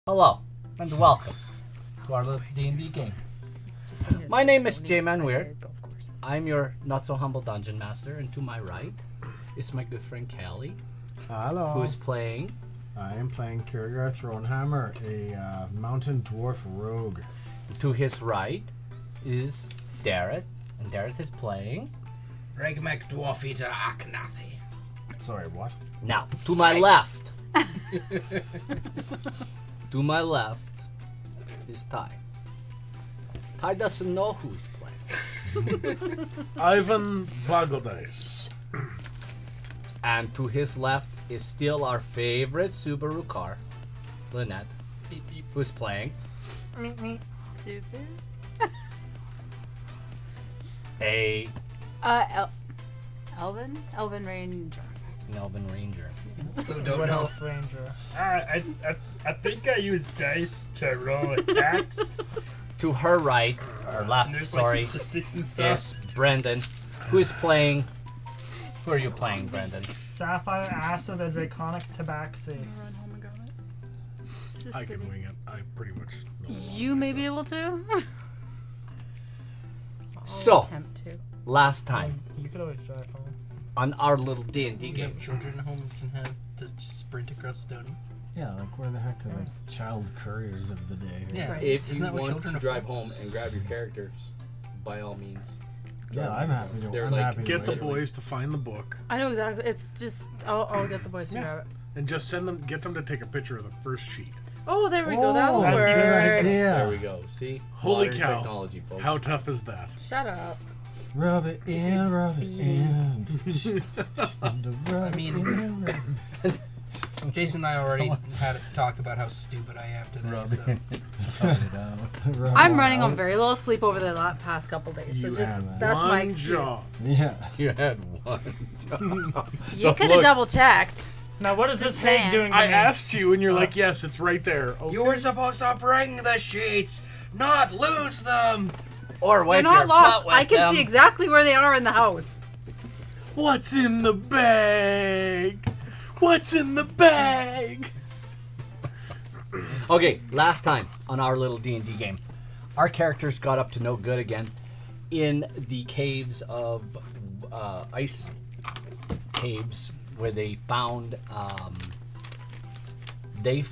Hello, and welcome to our little D&D game. My name is J-Man Weird. I'm your not-so-humble dungeon master, and to my right is my good friend Kelly. Hello. Who is playing? I am playing Kiergar Thronehammer, a mountain dwarf rogue. To his right is Dareth, and Dareth is playing... Regmek Dwarf Eater Aknathi. Sorry, what? Now, to my left. To my left is Ty. Ty doesn't know who's playing. Ivan Vagodice. And to his left is still our favorite Subaru car, Lynette, who's playing Super. a Elven Ranger. Melbourne Ranger. So don't What know. Elf Ranger? I think I use dice to roll attacks. To her right, or And left, there's sorry, like statistics and stuff. is Brendan, who is playing... Who are you playing, Brendan? Sapphire Aster, the Draconic Tabaxi. Run home and grab it. Just I can sitting. wing it. I pretty much know You may be able to. So, I'll attempt to. last time, You could always drive home. on our little D&D You game, have children at home you can have to just sprint across stone. Yeah, like where the heck are the child couriers of the day? Yeah. Right. if Isn't you that what want children to are drive for? home and grab your characters, by all means. Yeah, I'm happy to. They're I'm like, happy to Get the wait. boys to find the book I know exactly. It's just. I'll get the boys to Yeah. grab it. and just get them to take a picture of the first sheet. Oh, there we go. That Oh, will that's a good work. idea. There we go. See? Holy Modern cow. technology, folks. How tough is that? Shut up. Rub it in, rub it in. I mean, Jason and I already had a talk about how stupid I am today. So. I'm running on very little sleep over the past couple days, so You just have that's One my excuse. job. Yeah. You had one job. You could have double checked. Now, what is Just this pig saying. doing to I me? asked you, and you're like, yes, it's right there. Okay. You were supposed to bring the sheets, not lose them. Or They're wipe not your lost. butt with I can them. see exactly where they are in the house. What's in the bag? What's in the bag? Okay, last time on our little D&D game, our characters got up to no good again in the caves of ice caves where they found they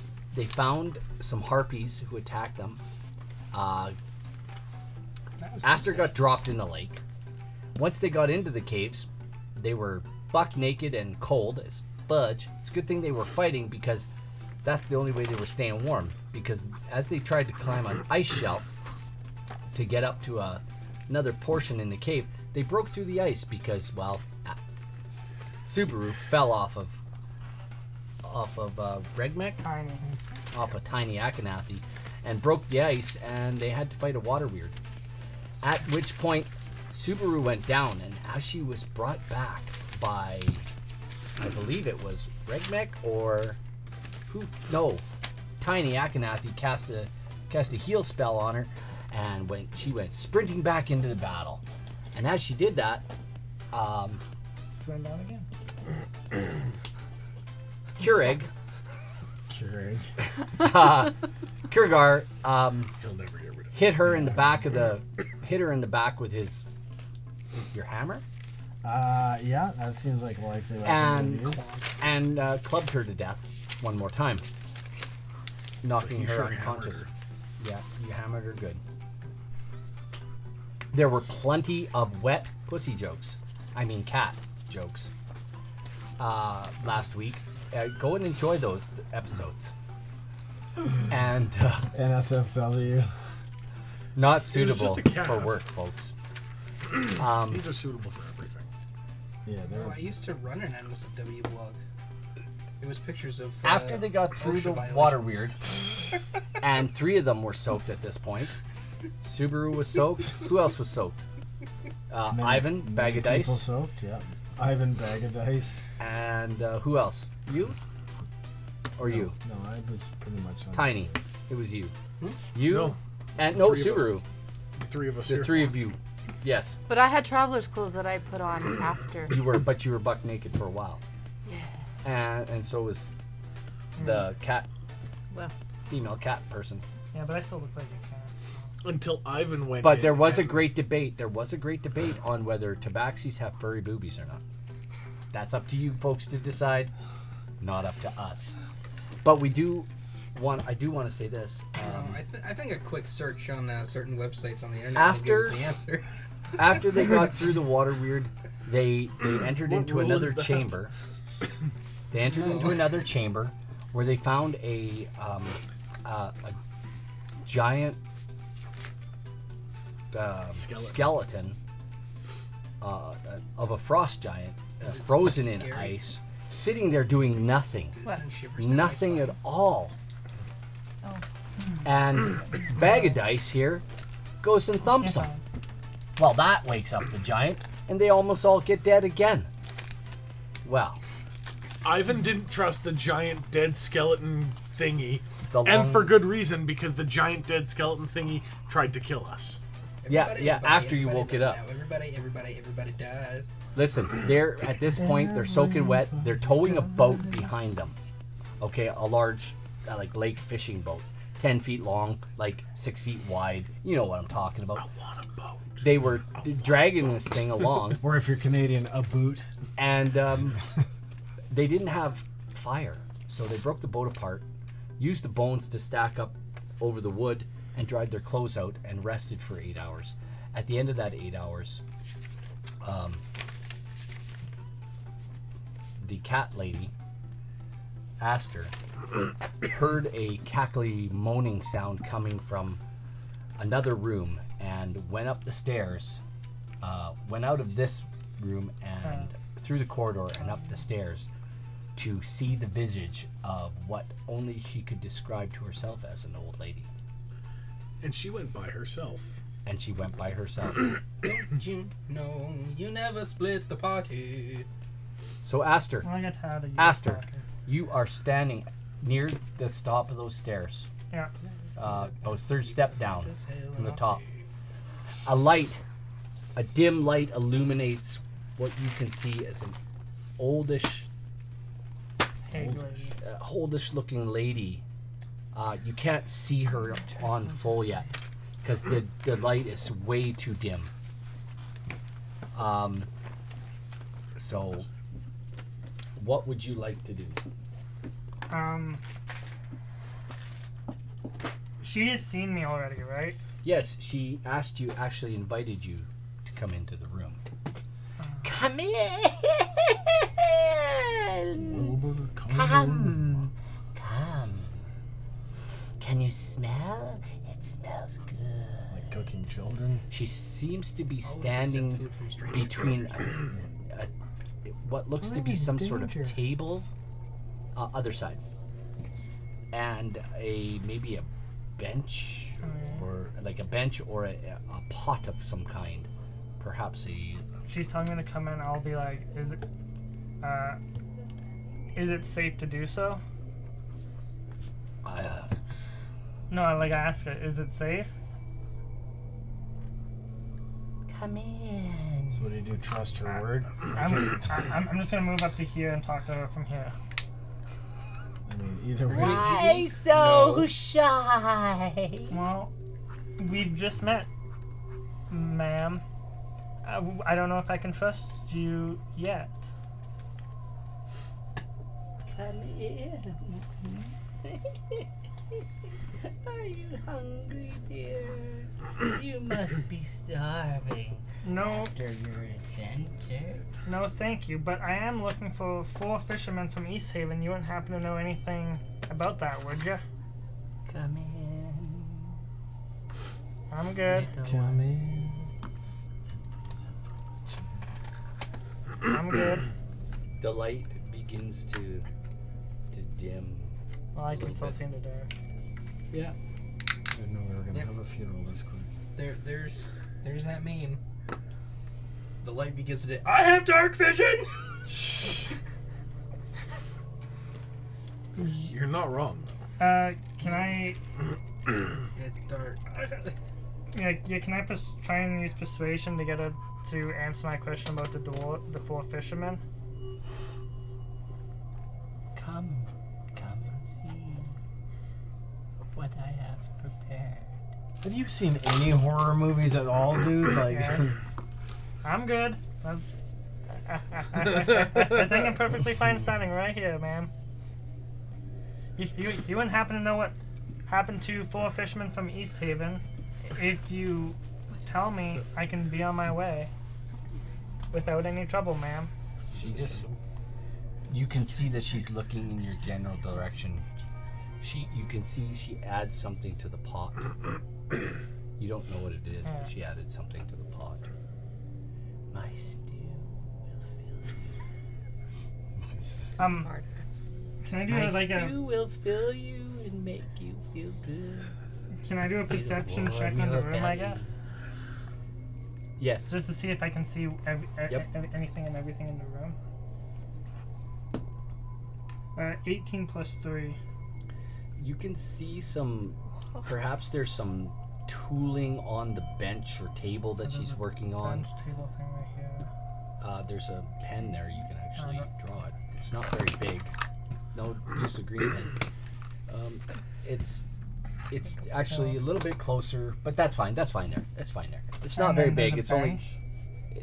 found some harpies who attacked them. Aster got dropped in the lake. Once they got into the caves, they were buck naked and cold as fudge. It's a good thing they were fighting because that's the only way they were staying warm. Because as they tried to climb an ice shelf to get up to another portion in the cave, they broke through the ice because, well, Subaru fell off of Regmek, Tiny. off a tiny Akanathi, and broke the ice, and they had to fight a water weird. At which point, Subaru went down, and as she was brought back by, I believe it was Regmek or who? No, tiny Akanathi cast a heal spell on her, and she went sprinting back into the battle. And as she did that, Turn down again. Keurig, Keurig. Kiergar, He'll never get rid of it. hit her in the back with your hammer, Yeah, that seems like a likely weapon to use. and clubbed her to death one more time, knocking You her sure unconscious. hammered Yeah, you hammered her good. There were plenty of wet pussy jokes. I mean cat jokes. Last week. Go and enjoy those episodes. And NSFW. not just suitable a cat. for work, folks. These are suitable for everything. Yeah, they're. Oh, I used to run an NSFW blog. It was pictures of. After they got through the OSHA water violations. weird, and 3 of them were soaked at this point. Subaru was soaked. Who else was soaked? Many- Ivan, bag of People dice. soaked, yeah. Ivan, bag of dice. And who else? You? Or you? No, I was pretty much on Tiny. the side. It was you. You? No. And no, 3 of us. Subaru. The 3 of us The here. 3 of you. Yes. But I had traveler's clothes that I put on after. You were buck naked for a while. Yeah. And so was the cat. Well, female cat person. Yeah, but I still look like a cat. Until Ivan went But in there was a and- great debate. There was a great debate on whether tabaxis have furry boobies or not. That's up to you folks to decide, not up to us. But I do want to say this. I think a quick search on certain websites on the internet After- will give us the answer. After they got through the water weird, they entered What into rule another is that? chamber. They entered into another chamber where they found a giant skeleton of a frost giant, frozen in scary. ice, sitting there doing nothing. Nothing at all. Oh. And Bag of Dice here goes and thumps him. Well, that wakes up the giant, and they almost all get dead again. Well, Ivan didn't trust the giant dead skeleton thingy, the and long- for good reason, because the giant dead skeleton thingy tried to kill us. Yeah, after you woke it up. Everybody dies. Listen, they're at this point, they're soaking wet. They're towing a boat behind them. Okay, a large, like lake fishing boat, 10 feet long, like 6 feet wide. You know what I'm talking about. I want a boat. They were dragging this thing along, Or if you're Canadian, a boot. and they didn't have fire, so they broke the boat apart, used the bones to stack up over the wood, and dried their clothes out and rested for 8 hours. At the end of that 8 hours, the cat lady, Aster, heard a cackly moaning sound coming from another room and went up the stairs, went out of this room and through the corridor and up the stairs to see the visage of what only she could describe to herself as an old lady. And she went by herself. And she went by herself. Don't you know you never split the party? So Aster, I got tired of you. Aster, talking. you are standing near the top of those stairs. Yeah. About third step down That's hell from the and top. A light, a dim light illuminates what you can see as an oldish looking lady. You can't see her on full yet because the light is way too dim. So what would you like to do? She has seen me already, right? Yes, she actually invited you to come into the room. Come in! Come! Can you smell? It smells good. Like cooking children. She seems to be Always standing accept food from strangers. between what looks to be some sort of table, other side, and maybe a bench, or like a bench or a pot of some kind, perhaps a. She's telling me to come in. I'll be like, is it safe to do so? No, I ask her, is it safe? Come in. So what do you do? Trust her word? I'm just gonna move up to here and talk to her from here. I mean, either way. Why so shy? Well, we've just met, ma'am. I don't know if I can trust you yet. Come in. Are you hungry, dear? You must be starving No, after your adventure. no, thank you. But I am looking for 4 fishermen from East Haven. You wouldn't happen to know anything about that, would you? Come in. I'm good. Come in. I'm good. The light begins to dim. Well, I can little still bit. see in the dark. Yeah. I didn't know we were gonna Yep. have a funeral this quick. There's that meme. The light begins to. I have dark vision. You're not wrong, though. Can I? It's dark. Yeah, can I try and use persuasion to get her to answer my question about the 4 fishermen? Come and see. what I have prepared. Have you seen any horror movies at all, dude? Like, Yes. I'm good. I think I'm perfectly fine standing right here, ma'am. You wouldn't happen to know what happened to 4 fishermen from East Haven? If you tell me, I can be on my way without any trouble, ma'am. She just, you can see that she's looking in your general direction. You can see she adds something to the pot. You don't know what it is, but she added something to the pot. My stew will fill you. Can I do My like stew will fill you and make you feel good. Can I do a perception warm check on the your room, I belly. guess? Yes. Just to see if I can see anything and everything in the room. 18 plus 3. You can see some, perhaps there's some tooling on the bench or table that she's working on. Bench table thing right here. There's a pen there, you can actually draw it. It's not very big. No use of green pen. It's actually a little bit closer, but that's fine. That's fine there. That's fine there. It's not And very then there's big. a It's only bench.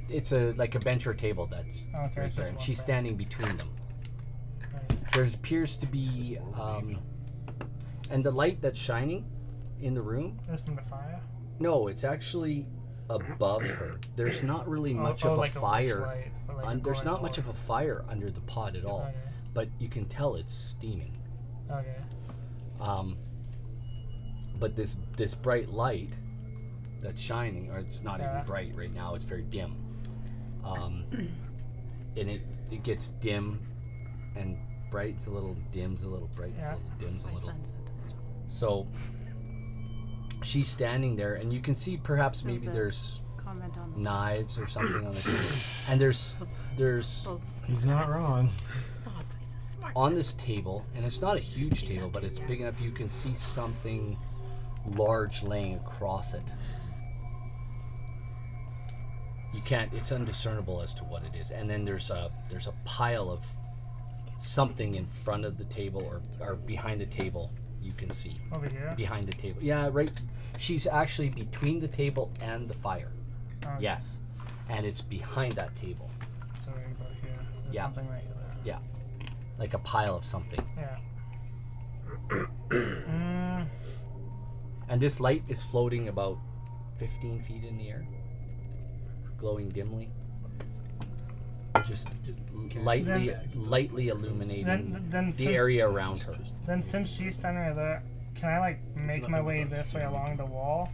it's like a bench or table that's Okay, right it's there, just and one she's bench. standing between them. Right. There appears to be, and the light that's shining in the room. This from the fire. No, it's actually above her. There's not really much of like a witch fire. light, or like a There's glowing not much orb. of a fire under the pot at all, Okay. but you can tell it's steaming. Okay. But this bright light that's shining, or it's not Yeah. even bright right now. It's very dim, and it gets dim and bright. It's a little dims, a little bright, Yeah. a little dims, a My little. son's So she's standing there, and you can see perhaps maybe the there's comment on the knives or something on the table, and there's he's not wrong. Stop, he's a smart on this table, and it's not a huge table, but it's big enough you can see something large laying across it. You can't, it's undiscernible as to what it is. And then there's a pile of something in front of the table or behind the table you can see. Over here. Behind the table. Yeah, right. She's actually between the table and the fire. Okay. Yes. And it's behind that table. So right about here. There's Yeah. something right here. Yeah. Like a pile of something. Yeah. And this light is floating about 15 feet in the air, glowing dimly, just lightly illuminating Then the since, area around her. Then since she's standing right there, can I like make my way this way along the wall?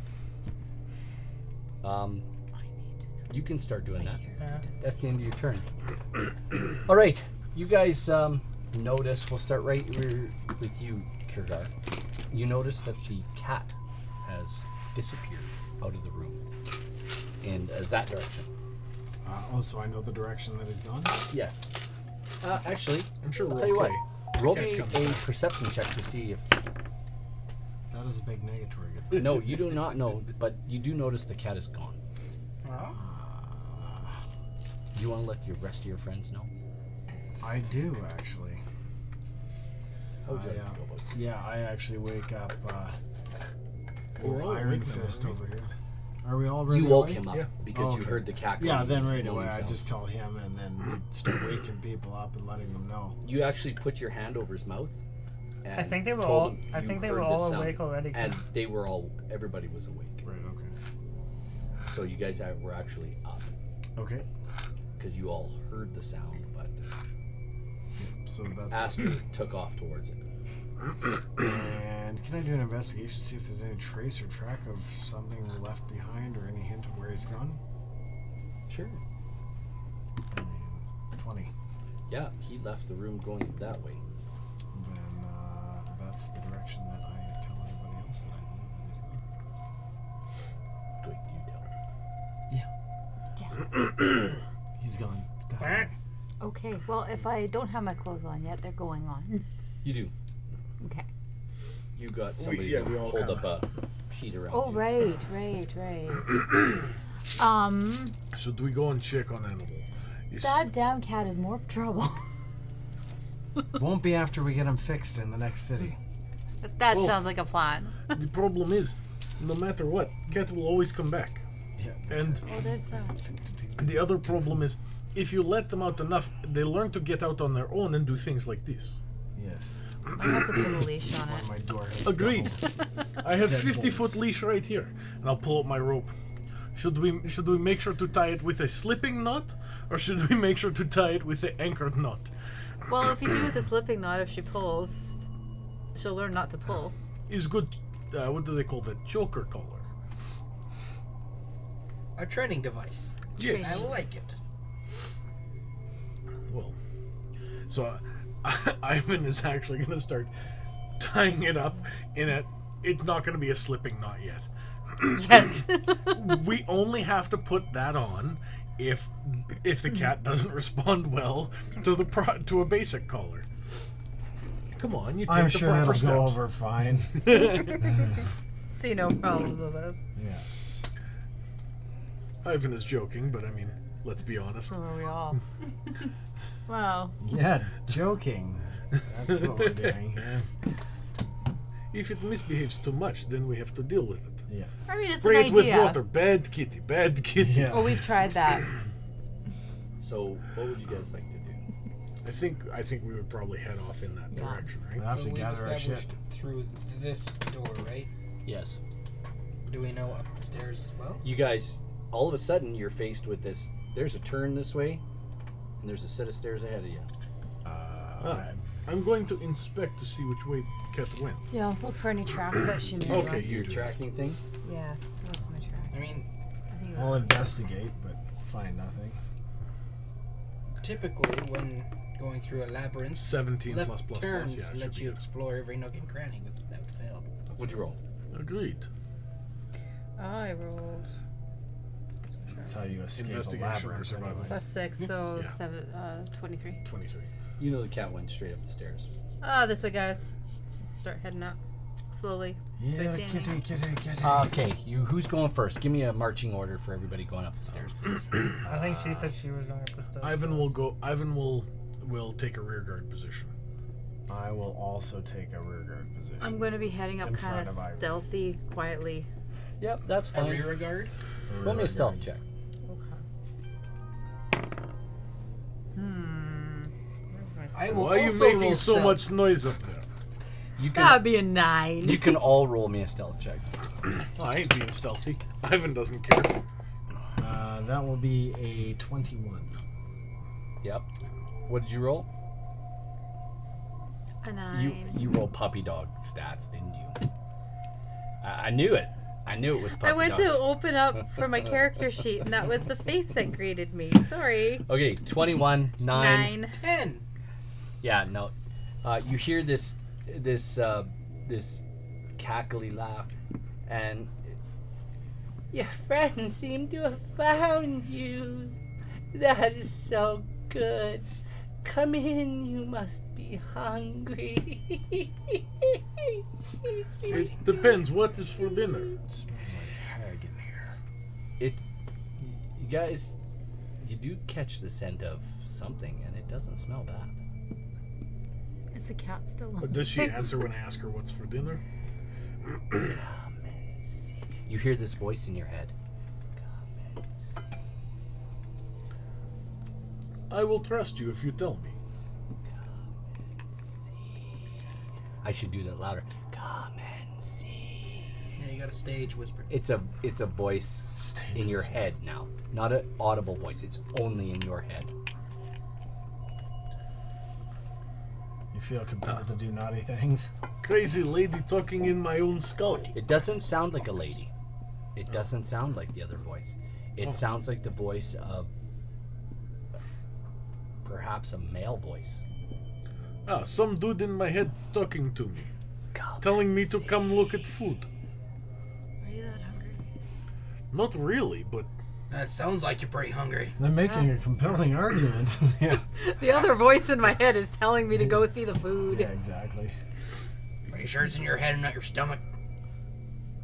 You can start doing that. Yeah. That's the end of your turn. All right, you guys notice. We'll start right with you, Kirgar. You notice that the cat has disappeared out of the room in that direction. So I know the direction that he's gone. Yes. Actually, I'm sure I'll we're tell you okay. what. Roll Can't me come a back. perception check to see if. That is a big negatory. No, you do not know, but you do notice the cat is gone. You want to let the rest of your friends know? I do actually. How would you like I, to go about it? yeah, I actually wake up. We're all Iron awake now, Fist aren't we? over here. Are we all ready? You woke awake? him up Yeah. because you Okay. heard the cat. Yeah, going, then right moaning away I sound. just tell him, and then we start waking people up and letting them know. You actually put your hand over his mouth. And I think they were told all. him I you think they heard were the all sound. awake already. And they were all. Everybody was awake. Right. Okay. So you guys were actually up Okay. because you all heard the sound, but So that's. Aster took off towards it. And can I do an investigation, see if there's any trace or track of something left behind or any hint of where he's gone? Sure. 20. Yeah, he left the room going that way. Then that's the direction that I tell everybody else that I believe that he's gone. Wait, you tell him. He's gone. Quack. Okay, well, if I don't have my clothes on yet, they're going on. You do. Okay. You got somebody yeah, to we all hold kinda- up a sheet around Oh, you. right. So do we go and check on Animal? That damn cat is more trouble. Won't be after we get him fixed in the next city. That Well- sounds like a plan. The problem is, no matter what, cat will always come back. Yeah. And Oh, there's that. the other problem is, if you let them out enough, they learn to get out on their own and do things like this. Yes. I have to put a leash on One it. of my door has Agreed. double. I have Dead 50-foot bolts. leash right here, and I'll pull up my rope. Should we make sure to tie it with a slipping knot, or should we make sure to tie it with an anchored knot? Well, if you do with the slipping knot, if she pulls, she'll learn not to pull. Is good. What do they call that? Joker collar. A training device. Yes. I like it. Well, so Ivan is actually going to start tying it up in a. It's not going to be a slipping knot yet. Yet. We only have to put that on if the cat doesn't respond well to to a basic collar. Come on, you take I'm the sure proper that'll steps. go over fine. See no problems with this. Yeah. Ivan is joking, but I mean, let's be honest. So are we all. Well, Yeah, joking. That's what we're doing here. If it misbehaves too much, then we have to deal with it. Yeah. I mean, it's Spray an it with idea. water. Bad kitty, bad kitty. Yeah. Oh, we've tried that. So, what would you guys like to do? I think we would probably head off in that Yeah. direction, right? We'll have So to we've gather our shit. established through this door, right? Yes. Do we know up the stairs as well? You guys, all of a sudden, you're faced with this. There's a turn this way, and there's a set of stairs ahead of you. I'm going to inspect to see which way Cat went. Yeah, let's look for any tracks that she made. Okay, you Your do. tracking thing. Yes, what's my track? I mean, I think it We'll was investigate, but find nothing. typically when going through a labyrinth, 17 left plus plus turns plus. Yeah, it let should be you good. explore every nook and cranny without fail. What'd you roll? Agreed. I rolled That's how you escape a Investigation or labyrinth. survival. Anyway. +6, so Yeah. 23. 23. You know the cat went straight up the stairs. This way, guys. Start heading up slowly. Yeah, There's kitty, kitty, kitty. Okay, who's going first? Give me a marching order for everybody going up the stairs, please. I think she said she was going up the stairs. Ivan will go. Ivan will take a rear guard position. I will also take a rearguard position. I'm going to be heading up In kind front of of Ivory. stealthy, quietly. Yep, that's A fine. rear guard? Roll me a stealth check. Okay. I will Why are you also making roll so stealth. much noise up there? You can That'd be a 9. you can all roll me a stealth check. Oh, I ain't being stealthy. Ivan doesn't care. That will be a 21. Yep. What did you roll? A 9. You rolled puppy dog stats, didn't you? I knew it. I knew it was puppy I went dog. to open up for my character sheet, and that was the face that greeted me. Sorry. Okay, 21, 9. 9. 10. Yeah, no. You hear this cackly laugh, and your friends seem to have found you. That is so good. Come in, you must be hungry. It depends. What is for dinner? It smells like hag in here. You guys, you do catch the scent of something, and it doesn't smell bad. Is the cat still on? But does she answer when I ask her what's for dinner? Come and see. You hear this voice in your head. Come and see. I will trust you if you tell me. I should do that louder. Come and see. Yeah, you got a stage whisper. It's a voice in your head now, not an audible voice. It's only in your head. You feel compelled to do naughty things? Crazy lady talking in my own skull. It doesn't sound like a lady. It doesn't sound like the other voice. It sounds like the voice of perhaps a male voice. Some dude in my head talking to me, Come telling me and to see. come look at food. Are you that hungry? Not really, but That sounds like you're pretty hungry. They're making a compelling argument. Yeah. The other voice in my head is telling me to go see the food. Yeah, exactly. Are you sure it's in your head and not your stomach?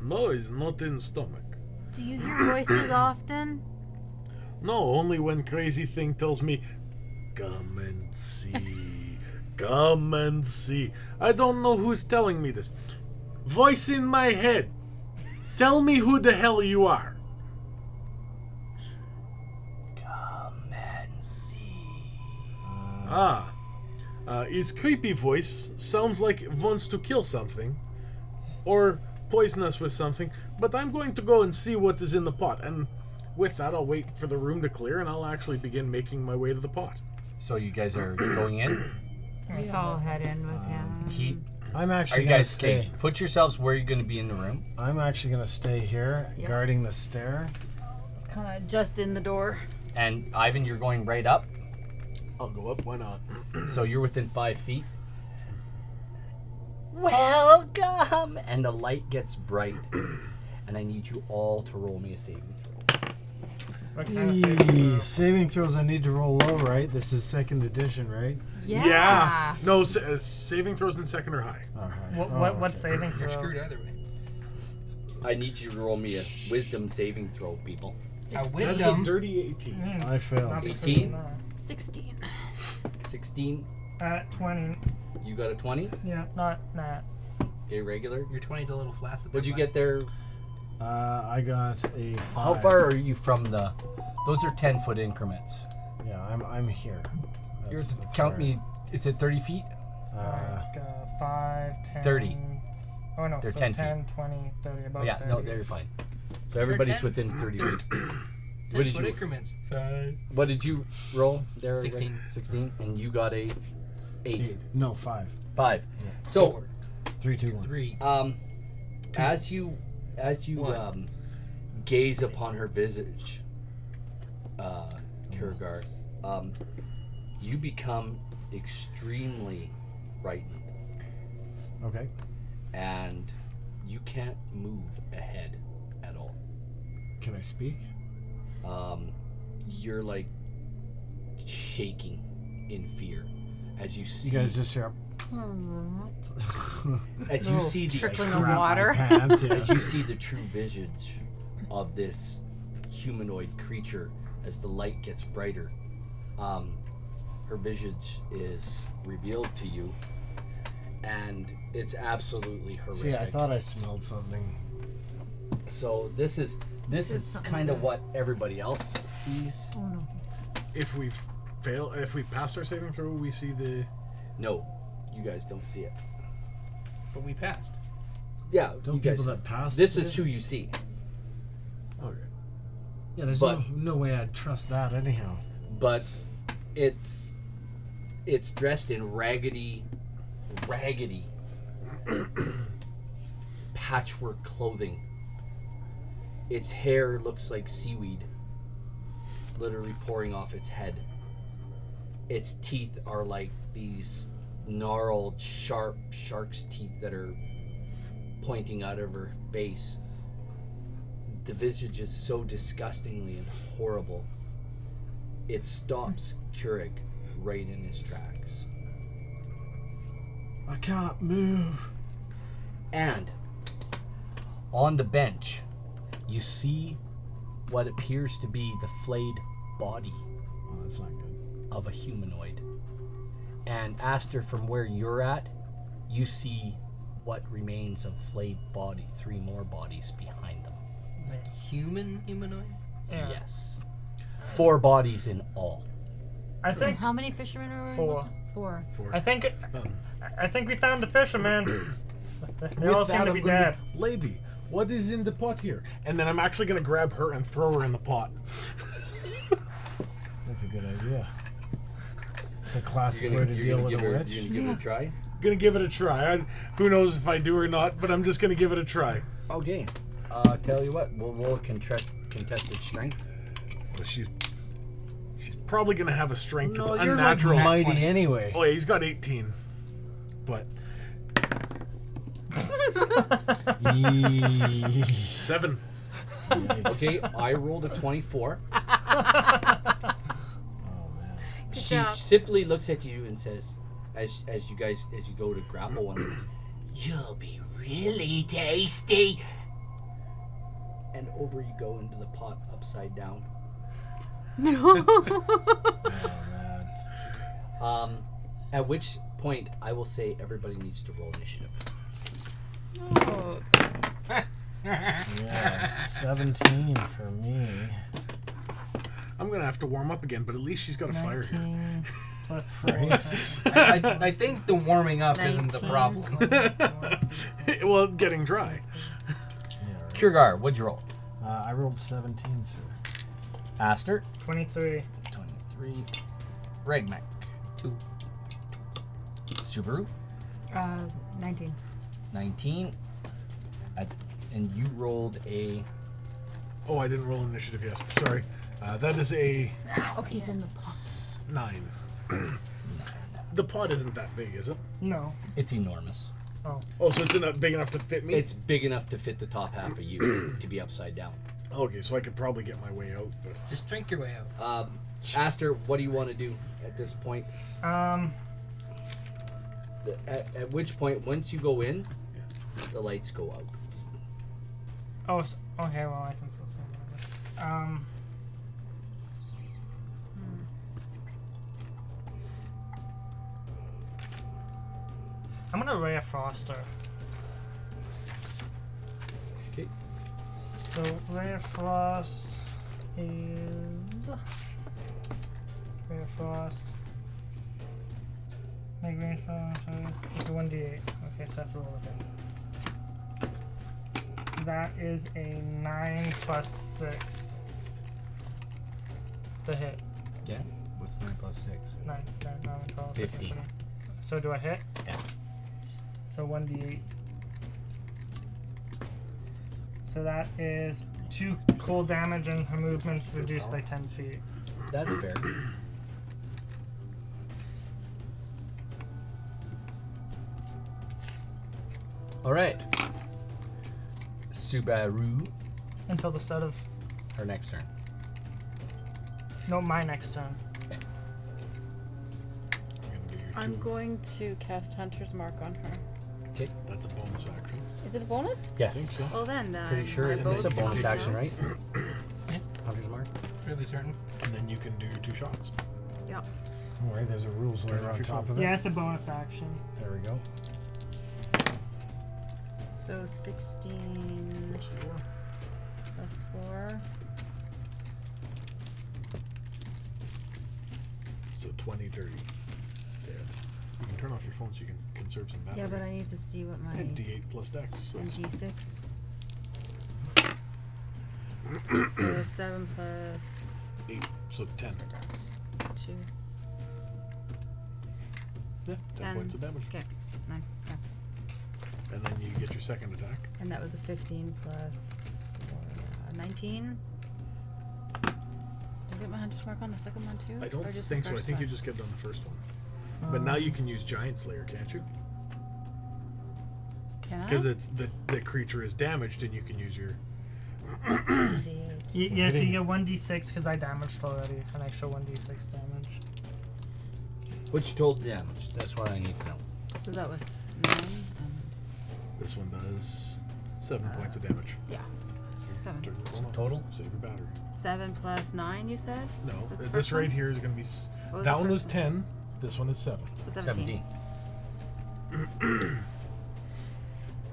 no, it's not in stomach. Do you hear voices often? No, only when crazy thing tells me, come and see, Come and see. I don't know who's telling me this. Voice in my head. Tell me who the hell you are. Come and see. His creepy voice sounds like it wants to kill something. Or poison us with something. But I'm going to go and see what is in the pot. And with that, I'll wait for the room to clear and I'll actually begin making my way to the pot. So you guys are going in? We all head in with him. I'm Are actually you gonna guys stay. stay? Put yourselves where you're going to be in the room. I'm actually gonna stay here, Yep. guarding the stair. It's kind of just in the door. And Ivan, you're going right up. I'll go up, why not? So you're within 5 feet. Welcome! And the light gets bright. And I need you all to roll me a saving throw. What kind of saving throw? Saving throws I need to roll low, right? This is 2nd edition, right? Yeah. No, saving throws in second or high. Alright. What saving You're throw? screwed either way. I need you to roll me a wisdom saving throw, people. A That's a wisdom. dirty 18. Mm, I failed. not 18? 16. 16. 20. You got a 20? Yeah, not that. Okay, regular. Your 20's a little flaccid. What'd you there, get there? I got a 5. How far are you from the... Those are 10-foot increments. Yeah, I'm here. You're, That's count where- me... Is it 30 feet? Like 5, 10. 30. Oh no, They're so 10 10, 20, 30, about Yeah, 30. no, they're fine. So everybody's tens. within 30 feet. 10 did foot you- increments. What did you roll there? 16. 16. And you got a 8. 8. No, 5. 5. So, 3, 2, 1. 3. as you One. gaze upon her visage, Kurgar, you become extremely frightened, Okay. and you can't move ahead at all. Can I speak? You're like shaking in fear as you see You guys just hear as you see the Trickling crap of my water. pants, yeah. as you see the true visage of this humanoid creature as the light gets brighter. Her visage is revealed to you, and it's absolutely horrific. See, I thought I smelled something. So this is something kind of good. what everybody else sees. Oh no. If we passed our saving throw, we see the... No, you guys don't see it. But we passed. Yeah, Don't you guys. people that pass This see is it? who you see. Okay. Yeah, there's But- no way I'd trust that anyhow. But it's dressed in raggedy patchwork clothing. Its hair looks like seaweed, literally pouring off its head. Its teeth are like these gnarled, sharp shark's teeth that are pointing out of her base. The visage is so disgustingly and horrible. It stops Keurig right in his tracks. I can't move. And on the bench, you see what appears to be the flayed body Oh, that's not good. of a humanoid. And Aster, from where you're at, you see what remains of flayed body, 3 more bodies behind them. Like humanoid? Yeah. Yes. 4 bodies in all. I think How many fishermen are we? 4. looking- 4. I think we found the fisherman. They all seem to be dead. Lady, what is in the pot here? And then I'm actually going to grab her and throw her in the pot. That's a good idea. It's a classic way to you're deal gonna with give a her, witch. You're gonna give her a try? Gonna give it a try. Who knows if I do or not, but I'm just gonna give it a try. Okay. Tell you what, we'll roll a contested strength. Well, she's probably gonna have a strength that's No, you're like unnatural. mighty anyway. Oh yeah, he's got 18. But Yee. 7. Yikes. Okay, I rolled a 24. Oh man. Good She job. simply looks at you and says, as you go to grapple one, "You'll be really tasty." And over you go into the pot upside down. Oh man. At which point, I will say everybody needs to roll initiative. Oh, Yeah, 17 for me. I'm gonna have to warm up again, but at least she's got a fire here. 19 plus 4. I think the warming up isn't the 19. problem. Well, getting dry. Yeah, right. Kurgar, what'd you roll? I rolled 17, sir. Aster, 23. 23. Regmac, 2. Subaru, 19. 19. And you rolled a... Oh, I didn't roll initiative yet. Sorry. That is a Oh, he's in the pot. 9. The pot isn't that big, is it? No. It's enormous. Oh, so it's big enough to fit me? It's big enough to fit the top half of you to be upside down. Okay, so I could probably get my way out, but... Just drink your way out. Aster, what do you want to do at this point? At which point, once you go in, the lights go out. Oh, okay, well, I can still say that. I'm gonna Ray of Froster. Okay. So, Ray of Frost is... Ray of Frost. Make range for... It's a 1d8. Okay, so that's roll with it. That is a 9 plus 6. The hit. Yeah? What's 9 plus 6? 9, 12, 15. So do I hit? Yes. So 1d8. So that is 2 cold damage and her movement's reduced by 10 feet. That's fair. Alright. Subaru, Until the start of... her next turn. No, my next turn. I'm going to cast Hunter's Mark on her. Okay. That's a bonus action. Is it a bonus? Yes. I think so. Well then, Pretty sure my it's bow's a bonus coming action, out. right? Yeah. Hunter's Mark? Fairly certain. And then you can do 2 shots. Yeah. All right, there's a rules Turn layer off on your top phone. of it. Yeah, it's a bonus action. There we go. So 16 Plus 4. plus 4. So 20, 30. Dead. You can turn off your phone so you can conserve some battery. Yeah, but I need to see what my... And D8 plus Dex. So and it's D6. So 7 plus 8, so 10. 2. Yeah, 10 points of damage. Okay. 9. Okay. And then you get your second attack. And that was a 15 plus 4, 19. Did I get my Hunter's Mark on the second one too? I don't or just think the so. I first think one? you just get it on the first one. But now you can use Giant Slayer, can't you? Can I? Because it's the creature is damaged, and you can use your. D8. Yeah, so you get 1d6 because I damaged already, and I show 1d6 damage. Which total damage? That's what I need to know. So that was 9 and This one does 7 points of damage. yeah, 7. Turn your phone off. Total? Save your battery. 7 plus 9, you said? No, That's the this first right one? here is going to be. What was That the one was first one? 10. This one is 7. So 17. 17.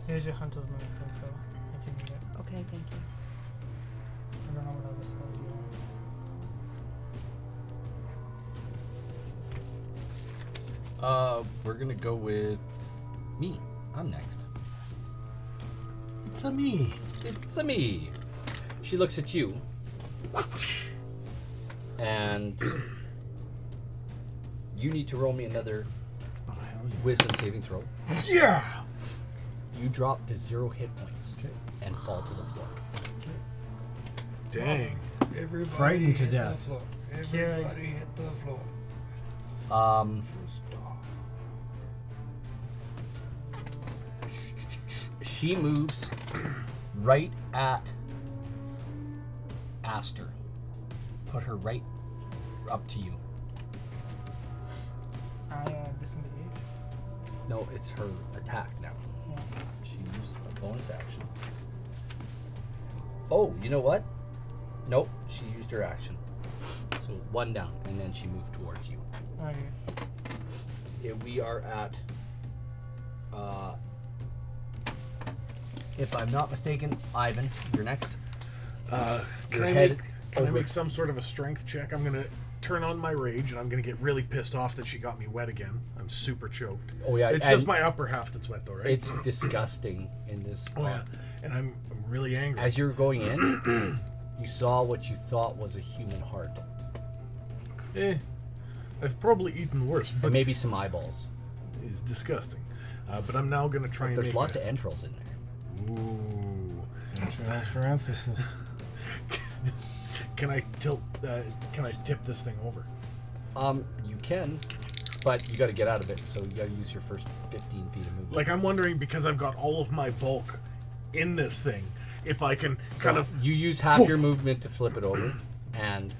Here's your Hunter's Mark info, if you need it. Okay, thank you. I don't know what other spell you want. We're gonna go with me. I'm next. It's a me. It's a me. She looks at you. And you need to roll me another Oh, hell yeah. wisdom saving throw. Yeah! You drop to 0 hit points Okay. and fall to the floor. Dang. Everybody Frightened to hit the death. floor. Here. Everybody hit the floor. She moves right at Aster. Put her right up to you. I disengage. No, it's her attack now. Yeah. She used a bonus action. Oh, you know what? Nope, she used her action. So 1 down, and then she moved towards you. Okay. we are at, if I'm not mistaken, Ivan, you're next. Can Your I head over- make some sort of a strength check? I'm gonna turn on my rage, and I'm gonna get really pissed off that she got me wet again. I'm super choked. Oh yeah, It's and just my upper half that's wet, though, right? It's disgusting in this. Oh yeah, and I'm really angry. As you're going in, you saw what you thought was a human heart, I've probably eaten worse, but but maybe some eyeballs. it's disgusting. But I'm now gonna try and There's make lots a, of entrails in there. Ooh. Entrails for emphasis. Can I tilt? Can I tip this thing over? You can, but you got to get out of it. So you got to use your first 15 feet of movement. Like, I'm wondering, because I've got all of my bulk in this thing, if I can kind of. You use half your movement to flip it over and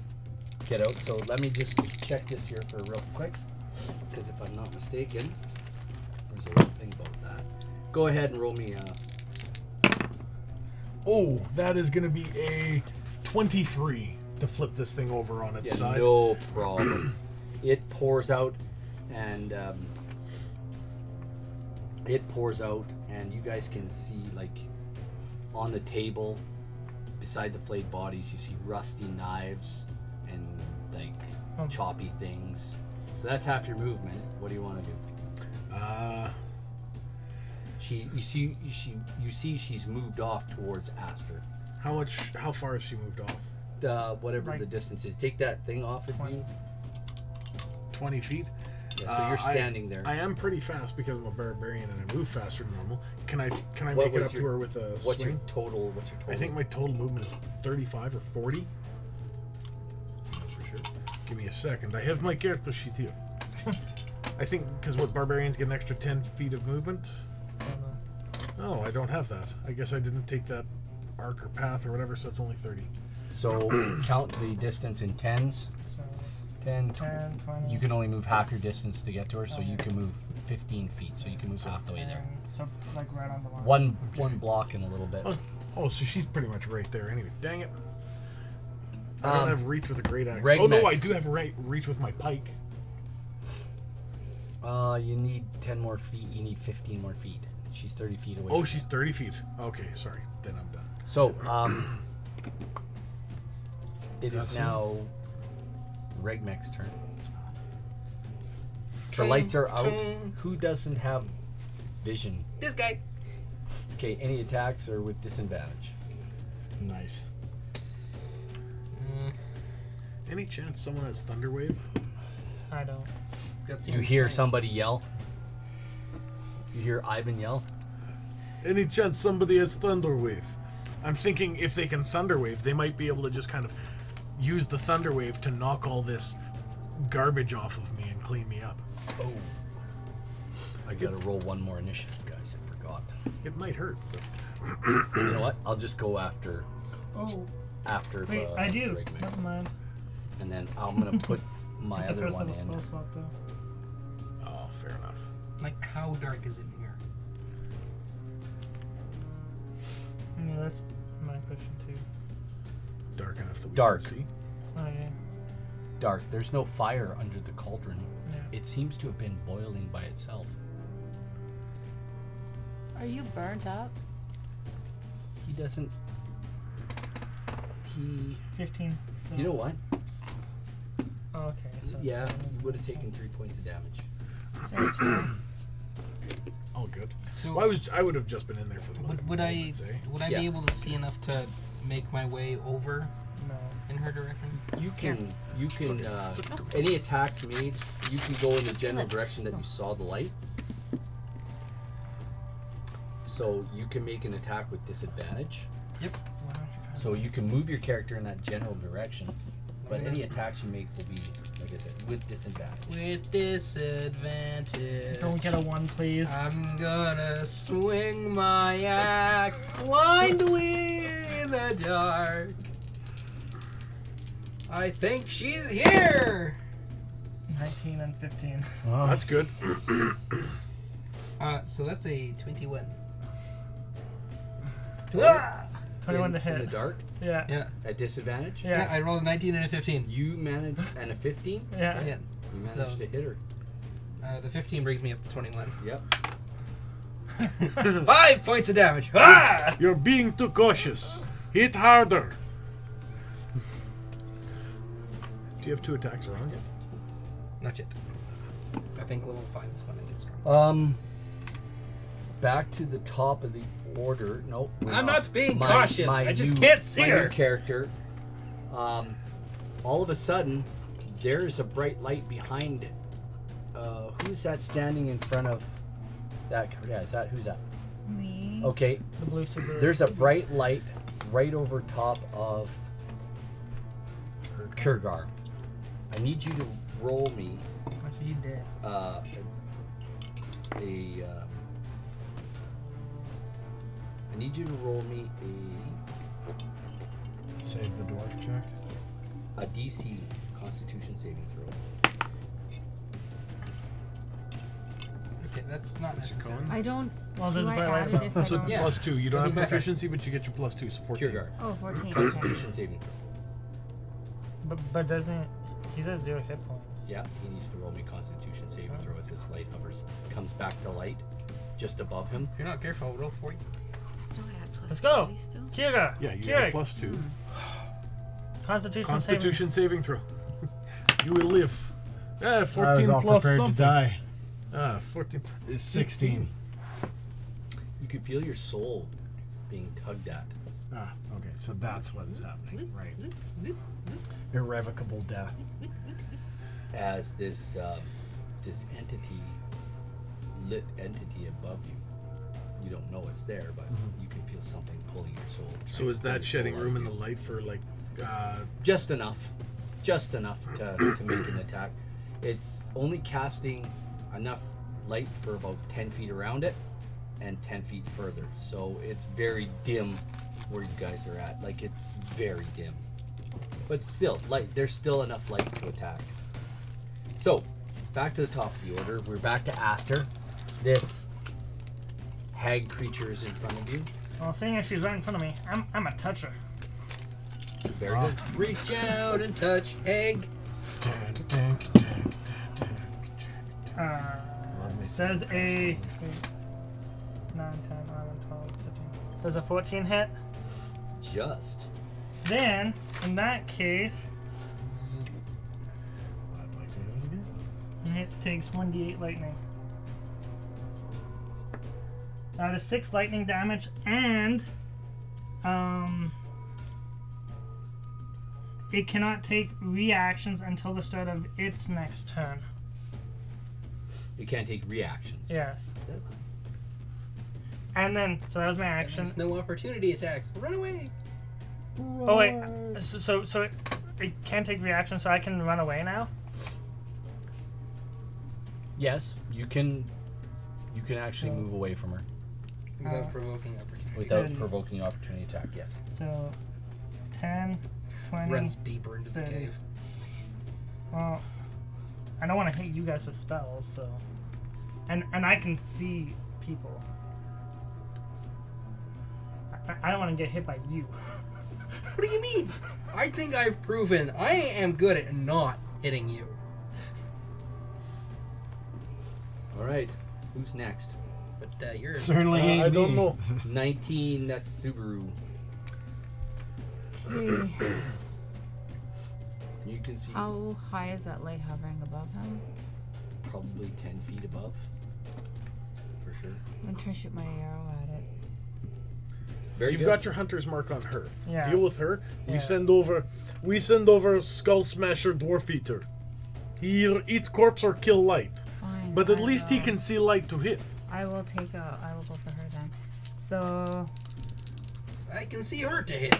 get out. So let me just check this here for real quick, because if I'm not mistaken, there's a little thing about that. Go ahead and roll me. Oh, that is going to be a 23 to flip this thing over on its side. No problem. It pours out, and you guys can see, like, on the table beside the flayed bodies, you see rusty knives and like choppy things. So that's half your movement. What do you want to do? You see she's moved off towards Aster. How far has she moved off? Whatever the distance is. Take that thing off of you. 20 feet? Yeah, so you're standing there. I am pretty fast because I'm a barbarian and I move faster than normal. Can I What make it was up your- to her with a What's swing? your total? I think my total movement is 35 or 40. Not for sure. Give me a second. I have my character sheet here. I think because what barbarians get an extra 10 feet of movement. Oh, I don't have that. I guess I didn't take that arc or path or whatever, so it's only 30. So count the distance in tens. So 10, 10, 20. You can only move half your distance to get to her, so you can move 15 feet. So you can move half the way there. So like right on the line. One block in a little bit. Oh, so she's pretty much right there anyway. Dang it. I don't have reach with a great axe. Regmec. Oh, no, I do have reach with my pike. You need 10 more feet. You need 15 more feet. She's 30 feet away. Oh, she's 30 feet. Okay, sorry. Then I'm done. So, it is That's now Regmec's turn. The lights are out. Who doesn't have vision? This guy. Okay, any attacks are with disadvantage. Nice. Any chance someone has Thunderwave? I don't. You hear somebody yell? You hear Ivan yell? Any chance somebody has Thunderwave? I'm thinking if they can Thunderwave, they might be able to just kind of use the Thunderwave to knock all this garbage off of me and clean me up. Oh. I gotta roll one more initiative, guys. I forgot. It might hurt. But You know what? I'll just go after Oh, after wait, the I do. Regmec. Never mind. And then I'm gonna put my It's the other first one level in. spell slot though. oh, fair enough. Like, how dark is it in here? Yeah, that's my question too. Dark enough that we Dark. can see. Oh yeah. Dark. There's no fire under the cauldron. Yeah. It seems to have been boiling by itself. Are you burnt up? He doesn't. He. 15. So. You know what? Oh, okay. So Yeah, you would have taken 3 points of damage. Oh, good. So Well, I would have just been in there for the would I moments, eh? Yeah. be able to see enough to make my way over No. in her direction? You can. Any attacks made, you can go in the general direction that you saw the light. So you can make an attack with disadvantage. Yep. So you can move your character in that general direction, but any attacks you make will be, like I said, with disadvantage. With disadvantage. Don't get a 1, please. I'm gonna swing my axe blindly in the dark. I think she's here. 19 and 15. Oh, That's good. So that's a 21. Ah! 21 to In the hit. dark, Yeah. Yeah. at disadvantage. Yeah, Yeah. I rolled a 19 and a 15. You managed, and a 15. Yeah. Yeah. You managed So- to hit her. The 15 brings me up to 21. Yep. 5 points of damage. Ah! You're being too cautious. Hit harder. Do you have 2 attacks around you? Not yet. I think level 5 is when I get strong. Back to the top of the order. Nope. we're I'm not being cautious. my I just new- can't see my her. New character. All of a sudden, there's a bright light behind it. Who's that standing in front of that? Yeah, is that who's that? Me. Okay, The blue Subaru. there's a bright light right over top of Kurgar. I need you to roll me What you did. I need you to roll me Save the dwarf check. a DC Constitution saving throw. Okay, that's not What's your necessary. con? I don't. Well, do there's a I bright light add it above. if I So don't? Yeah. +2. You don't Doesn't have matter. proficiency, but you get your +2, so 14. Kurgar, Oh, 14. Okay. Constitution saving throw. But doesn't he's at 0 hit points? Yeah, he needs to roll me Constitution saving throw as this light hovers, comes back to light, just above him. If you're not careful, I'll roll for you. Still add plus Let's go. 2 still? Kira. Yeah, you Kira. get a +2. Constitution. Constitution saving throw. You will live. 14 I was all plus prepared something. to die. 14. It's 16. You can feel your soul being tugged at. Ah, okay. So that's what is happening. Right. Irrevocable death. As this this lit entity above you. You don't know it's there, but you can feel something pulling your soul. So is that shedding Soul room out in of the you. light for like Just enough to make an attack. It's only casting enough light for about 10 feet around it and 10 feet further. So it's very dim where you guys are at. Like, it's very dim. But still, light. There's still enough light to attack. So, back to the top of the order. We're back to Aster. This hag creature is in front of you. Well, seeing as she's right in front of me, I'm a toucher. Very good. Reach out and touch egg. Does a 9, 10, 11, 12, 13. Does a 14 hit? Just. Then, in that case, it takes 1d8 lightning. That is 6 lightning damage, and it cannot take reactions until the start of its next turn. You can't take reactions. Yes. That's fine. And then, so that was my And action. there's no opportunity attacks. Run away. Oh wait, so it can't take reactions, so I can run away now. Yes, you can actually move away from her Without provoking opportunity. without Good. provoking opportunity attack. Yes. So 10, 20. Runs deeper into the 30. cave. Well, I don't want to hit you guys with spells, so and I can see people. I don't want to get hit by you. What do you mean? I think I've proven I am good at not hitting you. All right. Who's next? But you're Certainly ain't I don't me. know. 19. That's Subaru. Okay. You can see How high is that light hovering above him? probably 10 feet above. For sure. I'm gonna try to shoot my arrow at it. Very You've good. got your hunter's mark on her. Yeah. Deal with her. Yeah. We send over Skull Smasher Dwarf Eater. He either eat corpse or kill light. Fine. But at I least he will- can see light to hit. I will go for her then. So, I can see her to hit.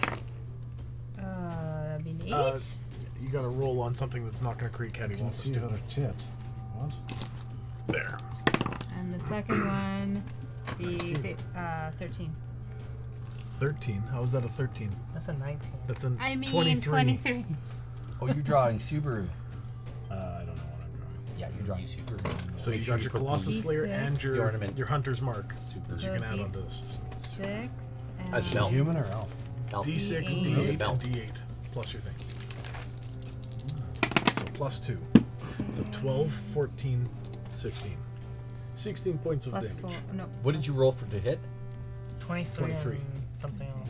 that'd be an 8. You gotta roll on something that's not gonna create catty Can wampus see to her tit. What? There. And the second one be 13. 13. How is that a 13? That's a 19. That's a I mean 23. Oh, you're drawing Subaru. I don't know what I'm drawing. Yeah, you're drawing Subaru. So Make you sure got your put Colossus D6. Slayer and The ornament. your hunter's mark. Super. So So you can add on to this. D6 and As an elf. Human or elf? Elf. D6, D8. D8, Belt. and D8. Plus your thing. So plus 2. So 12, 14, 16. 16 points of Plus damage. 4. No. What did you roll for to hit? 23. 23. And something else.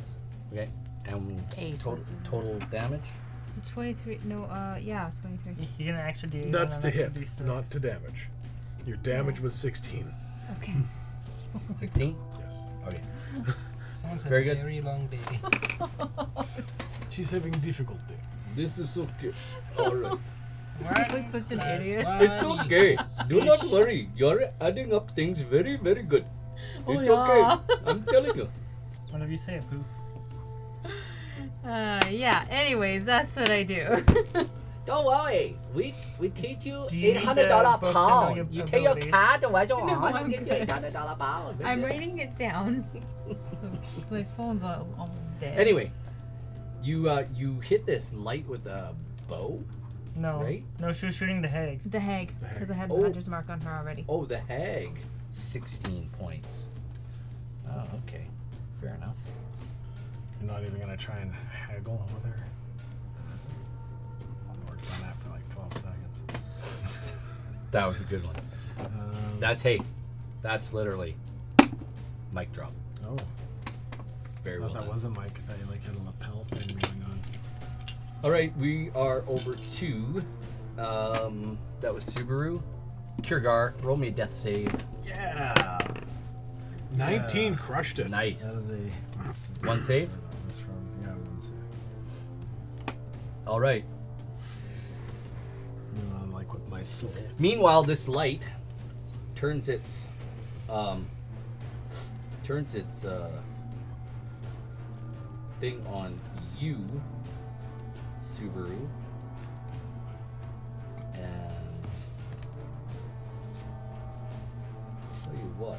Okay. And 8. total damage? Is it 23? No, yeah, 23. You get an extra D8. That's and to an hit, extra D6. not to damage. Your damage was 16. Okay. 16? Yes. Okay. Someone's had Very a good. very long day. She's having difficulty. This is okay. Alright. What? Looks such an Plus idiot. one It's okay. equals Do not fish. worry. You're adding up things very, very good. Oh, It's yeah. okay. I'm telling you. Whatever you say, Pooh. Yeah, anyways, that's what I do. Don't worry. We teach you Do you need the book to know your You take your abilities? card to watch No, on. I'm You get your good. $800 pound. I'm writing it down. So my phone's all dead. Anyway, you hit this light with a bow. No. Right? No, she was shooting the hag. The hag, because I had the Oh. hunter's mark on her already. Oh, the hag. 16 points. Oh, okay. Fair enough. You're not even gonna try and haggle with her. Worked on that for like 12 seconds. That was a good one. That's literally mic drop. Oh, Very I well thought that done. was a mic. I thought you like had a lapel thing going on. All right, we are over to that was Subaru. Kiergar, roll me a death save. Yeah. 19 crushed it. Nice. That is a One save. That's from one save. All right. Like with my soul. Meanwhile, this light turns its thing on you, Subaru, and tell you what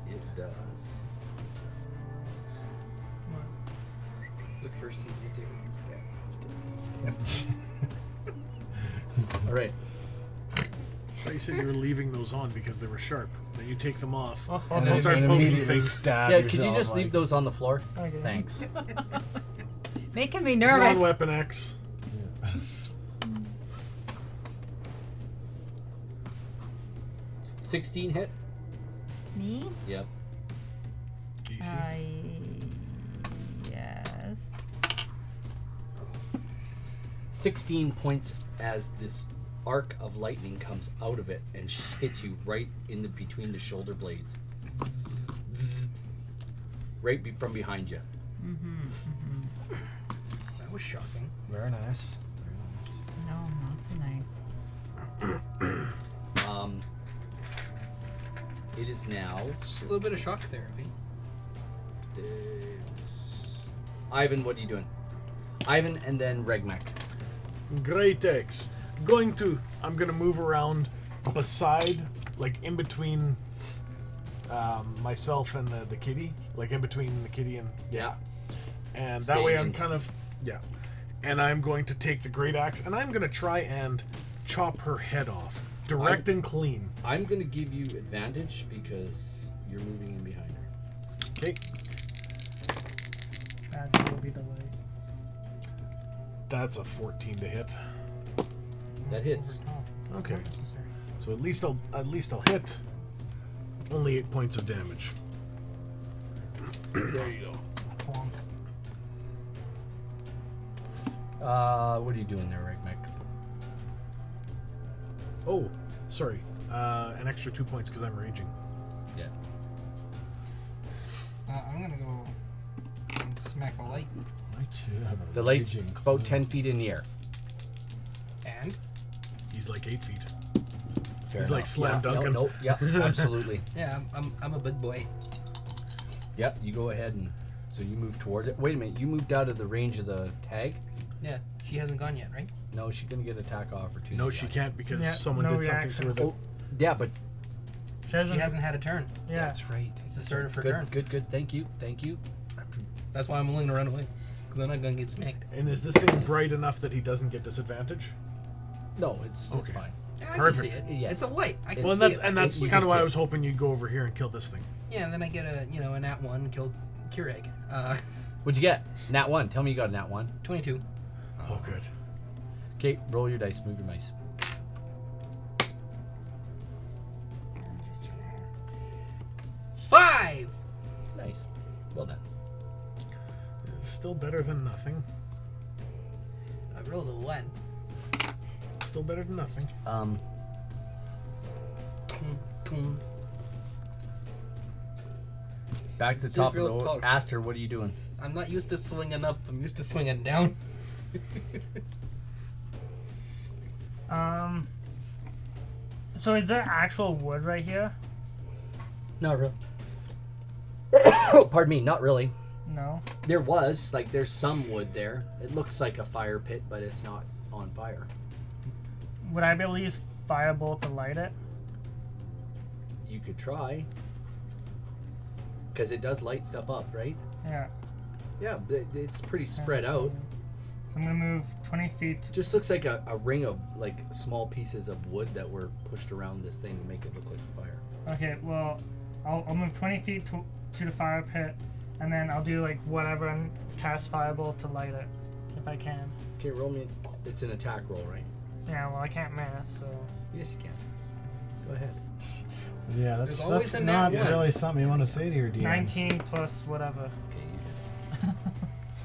it does. Look first, see if you do. All right. I said you were leaving those on because they were sharp. Then you take them off. Oh, And oh, then start and poking immediately things. stab Yeah, yourself. could you just leave those on the floor? Okay. Thanks. Making me nervous. Non-weapon X. 16 hit? Me? Yep. DC. Yes. 16 points as this arc of lightning comes out of it and hits you right in the between the shoulder blades. Right from behind you. That was shocking. Very nice. Very nice. No, not so nice. It is now Just a little bit of shock therapy. Ivan, what are you doing? Ivan and then Regmek. Great X. I'm gonna move around beside, like in between myself and the kitty. Like in between the kitty and Yeah. and that way I'm Staying. kind of and I'm going to take the great axe and I'm gonna try and chop her head off, direct and clean. I'm gonna give you advantage because you're moving in behind her. Okay, That will be the light. that's a 14 to hit. That hits. Okay. Not necessary. So at least I'll hit. Only 8 points of damage. There you go. Clonk. What are you doing there, Regmek? Oh, sorry. An extra 2 points because I'm raging. Yeah. I'm gonna go and smack a light. I too have a The light's raging about clue. 10 feet in the air. And He's like 8 feet. Fair He's like enough. slam Yeah, dunking. Nope. Yeah, absolutely. yeah, I'm a big boy. Yep, you go ahead and so you move towards it. Wait a minute, you moved out of the range of the tag? Yeah, she hasn't gone yet, right? No, she's gonna get attack opportunity. No, she on you. can't because Yeah, someone no did something reaction. to her. That, Oh, yeah, but She hasn't. She hasn't had a turn. Yeah. that's right. It's the start of her Good, turn. good. Thank you. That's why I'm willing to run away. Because I'm not gonna get smacked. and is this thing bright enough that he doesn't get disadvantage? No, it's Okay. fine. I Perfect. can see it. Yeah. It's a light. I can Well, see and it. that's You kind can of why see I it. was hoping you'd go over here and kill this thing. Yeah, and then I get a nat 1 and kill Keurig. What'd you get? Nat 1. Tell me you got a nat 1. 22. Oh, good. Okay, roll your dice. Move your mice. Well done. Still better than nothing. I rolled a 1. Still better than nothing. Back to the top of the order. Aster, what are you doing? I'm not used to swinging up. I'm used to swinging down. So is there actual wood right here? Not really. Pardon me, not really. No. There was, like, there's some wood there. It looks like a fire pit, but it's not on fire. Would I be able to use firebolt to light it? You could try. Because it does light stuff up, right? Yeah. Yeah, it's pretty spread out. So I'm gonna move 20 feet. Just looks like a ring of, like, small pieces of wood that were pushed around this thing to make it look like a fire. Okay, well, I'll move 20 feet to the fire pit, and then I'll do, like, whatever and cast firebolt to light it, if I can. Okay, roll me. It's an attack roll, right? Yeah, well, I can't mass, so... Yes, you can. Go ahead. Yeah, There's that's always a not nat one. really something you want to say to your DM. 19 plus whatever. Okay, you did.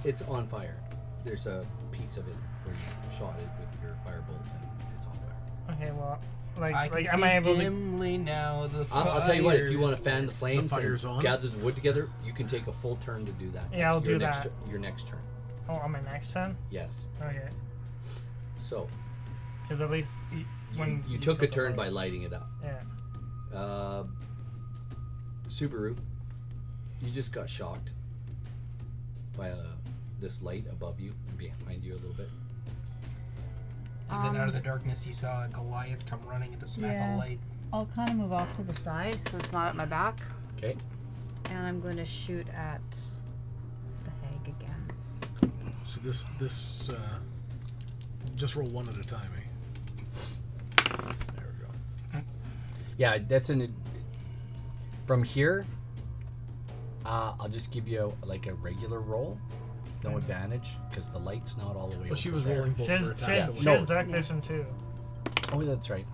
It's on fire. There's a piece of it where you shot it with your firebolt, and it's on fire. Okay, well, I can see am I able to... dimly now the I'll tell you what, if you want to fires. fan the flames fire's and on. gather the wood together, you can take a full turn to do that. Yeah, I'll do next that. Your next turn. Oh, on my next turn? Yes. Okay. So, Because at least when... you took a turn by lighting it up. Yeah. Subaru, you just got shocked by this light above you and behind you a little bit. And then out of the darkness, you saw a Goliath come running into smack Yeah. a light. I'll kind of move off to the side so it's not at my back. Okay. And I'm going to shoot at the hag again. So this just roll one at a time, eh? There we go. Yeah, that's from here. I'll just give you like a regular roll, no advantage because the light's not all the way. Well, she over was there. rolling both She has, her she has, attacks. she has dark vision too. Oh, that's right.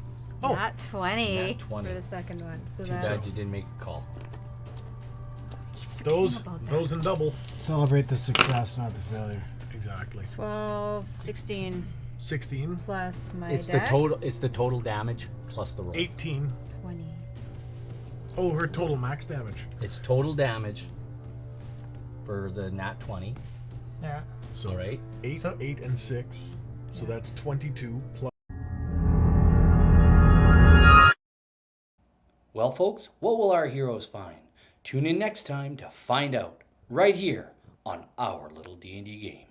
Oh. Nat 20, Nat 20. for the second one. So Too that's bad you didn't make a call. Those about that. those in double. Celebrate the success, not the failure. Exactly. 12, 16 16, plus my It's dex. It's the total damage plus the roll. 18. 20. Oh, her total max damage. It's total damage for the nat 20. Yeah. So All right. 8, So- 8, and 6. So that's 22 plus. Well, folks, what will our heroes find? Tune in next time to find out, right here on our little D&D game.